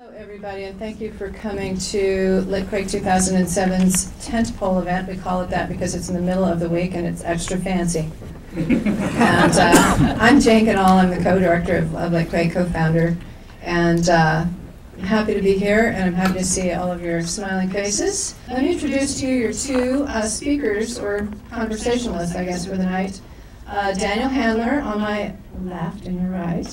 Hello, everybody, and thank you for coming to Litquake 2007's tentpole event. We call it that because it's in the middle of the week and it's extra fancy. And I'm Jane Ganal. I'm the co-director of Litquake, co-founder, and I'm happy to be here, and I'm happy to see all of your smiling faces. Let me introduce to you your two speakers, or conversationalists, I guess, for the night. Daniel Handler on my left and your right.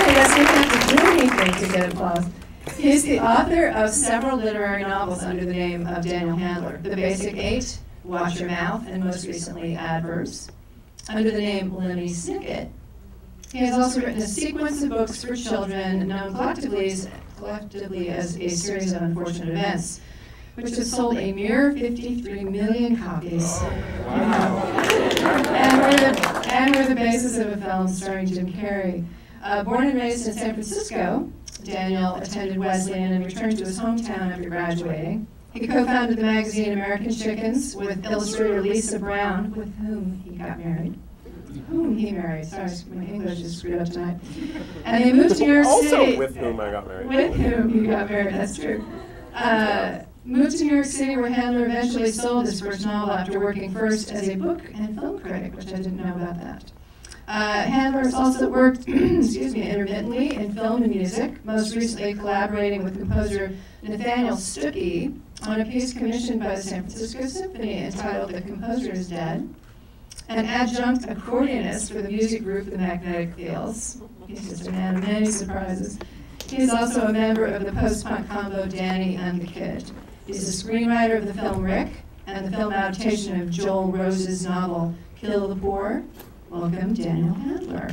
He doesn't even have to do anything to get applause. He's the author of several literary novels under the name of Daniel Handler: The Basic Eight, Watch Your Mouth, and most recently Adverbs. Under the name Lemony Snicket, he has also written a sequence of books for children known collectively as A Series of Unfortunate Events, which has sold a mere 53 million copies. Wow. And were the basis of a film starring Jim Carrey. Born and raised in San Francisco, Daniel attended Wesleyan and returned to his hometown after graduating. He co-founded the magazine American Chickens with illustrator Lisa Brown, with whom he got married. Sorry, my English is screwed up tonight. And they moved to New York City. Also with whom I got married. With whom you got married, that's true. Moved to New York City, where Handler eventually sold his first novel after working first as a book and film critic, which I didn't know about that. Handler has also worked intermittently in film and music, most recently collaborating with composer Nathaniel Stuckey on a piece commissioned by the San Francisco Symphony entitled The Composer is Dead, an adjunct accordionist for the music group The Magnetic Fields. He's just a man of many surprises. He's also a member of the post-punk combo Danny and the Kid. He's the screenwriter of the film Rick and the film adaptation of Joel Rose's novel Kill the Poor. Welcome, Daniel Handler.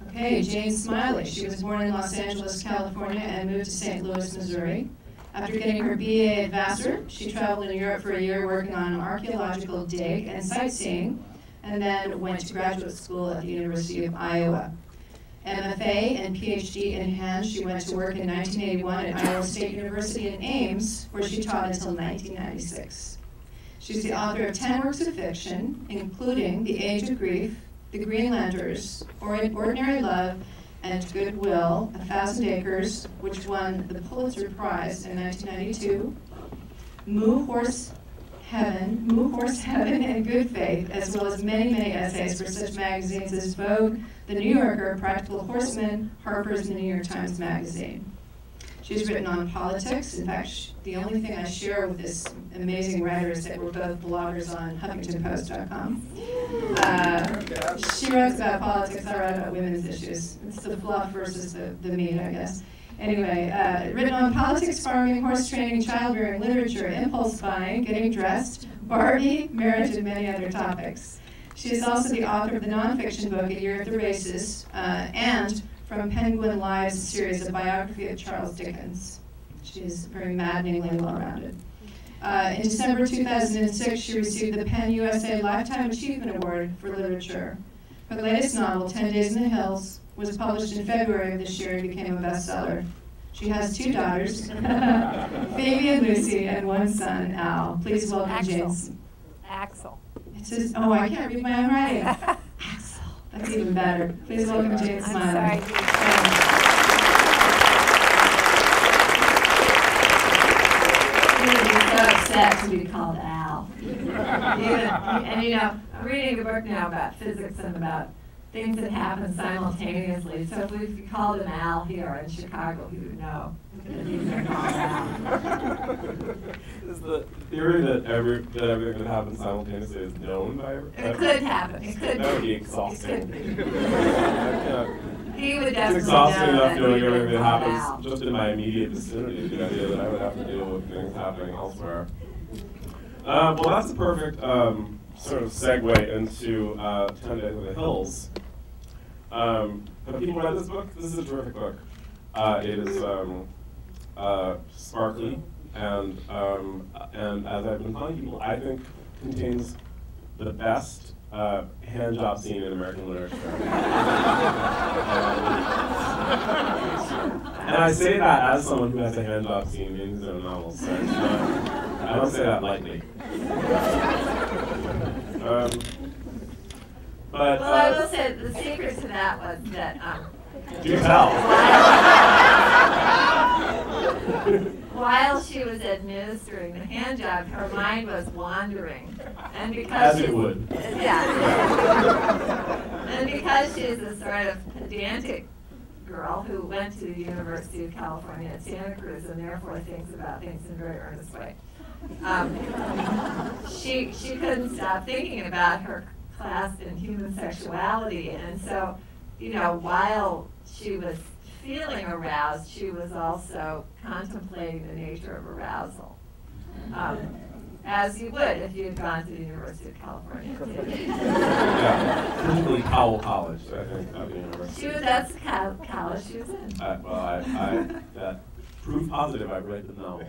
Okay, Jane Smiley. She was born in Los Angeles, California, and moved to St. Louis, Missouri. After getting her BA at Vassar, she traveled in Europe for a year working on an archaeological dig and sightseeing, and then went to graduate school at the University of Iowa. MFA and PhD in hand, she went to work in 1981 at Iowa State University in Ames, where she taught until 1996. She's the author of 10 works of fiction, including The Age of Grief, The Greenlanders, Ordinary Love, and Goodwill, 1,000 Acres, which won the Pulitzer Prize in 1992, Moo Horse Heaven, and Good Faith, as well as many, many essays for such magazines as Vogue, The New Yorker, Practical Horseman, Harper's, and the New York Times Magazine. She's written on politics. In fact, the only thing I share with this amazing writer is that we're both bloggers on HuffingtonPost.com. She writes about politics, I write about women's issues. It's the fluff versus the meat, I guess. Anyway, written on politics, farming, horse training, childbearing, literature, impulse buying, getting dressed, Barbie, marriage, and many other topics. She is also the author of the nonfiction book, A Year at the Races, and From Penguin Lives, a series of biography of Charles Dickens. She is very maddeningly well-rounded. In December 2006, she received the PEN USA Lifetime Achievement Award for Literature. Her latest novel, 10 Days in the Hills, was published in February of this year and became a bestseller. She has 2 daughters, Phoebe and Lucy, and 1 son, Al. Please welcome James. Axel. It says, oh, I can't read my own writing. Axel. That's even better. Please welcome Jane Smiley. I'm so upset to be called Al. And you know, I'm reading a book now about physics and about things that happen simultaneously. So if we called him Al here in Chicago, he would know that he's been called Al. Is the theory that everything that happens simultaneously is known by everyone? It could happen. It could. That would be exhausting. He would It's definitely exhausting know enough that knowing he everything was that called happens Al. just in my immediate vicinity. The idea that I would have to deal with things happening elsewhere. Well, that's a perfect sort of segue into 10 Days in the Hills. Have people read this book? This is a terrific book. It is sparkly, and as I've been telling people, I think contains the best hand job scene in American literature. And I say that as someone who has a hand job scene in his own novels. So I don't say that lightly. But Well, I will say the secret to that was that do tell. while she was administering the hand job, her mind was wandering, and because As it would. yeah, and because she's a sort of pedantic girl who went to the University of California at Santa Cruz and therefore thinks about things in a very earnest way. She couldn't stop thinking about her class in human sexuality, and so, while she was feeling aroused, she was also contemplating the nature of arousal, as you would if you had gone to the University of California. Yeah, particularly Powell College, I think, at the university. That's the college she was in. Well, that proof positive I've read the novel.